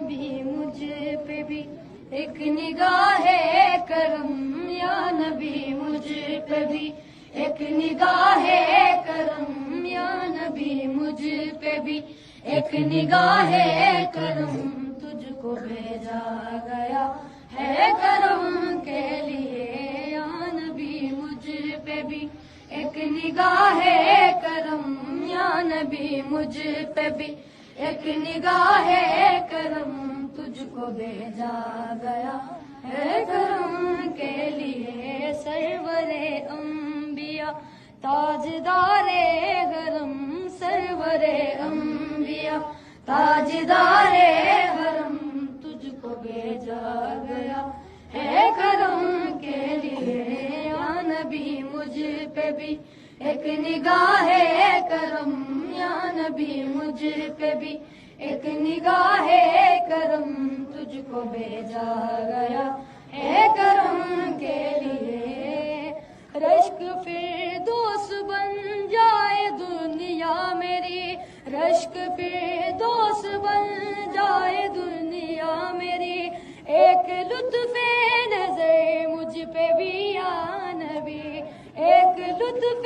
نبی مجھ پہ بھی ایک نگاہ کرم، یا نبی مجھ پہ بھی ایک نگاہ کرم، یا نبی مجھ پہ بھی ایک نگاہ کرم، تجھ کو بھیجا گیا ہے کرم کے لیے، یا نبی مجھ پہ بھی ایک نگاہ کرم، یا نبی مجھ پہ بھی ایک نگاہ کرم، تجھ کو بھیجا گیا ہے کرم کے لیے، سرور انبیاء تاجدار حرم، سرور انبیاء تاجدار حرم، تجھ کو بھیجا گیا ہے کرم کے لیے، یا نبی مجھ پہ بھی ایک نگاہ کرم، یا نبی مجھ پہ بھی ایک نگاہ کرم، تجھ کو بھیجا گیا ہے کرم کے لیے، رشک فردوس بن جائے دنیا میری، رشک فردوس بن جائے دنیا میری، ایک لطف نظر مجھ پہ بھی یا نبی، ایک لطف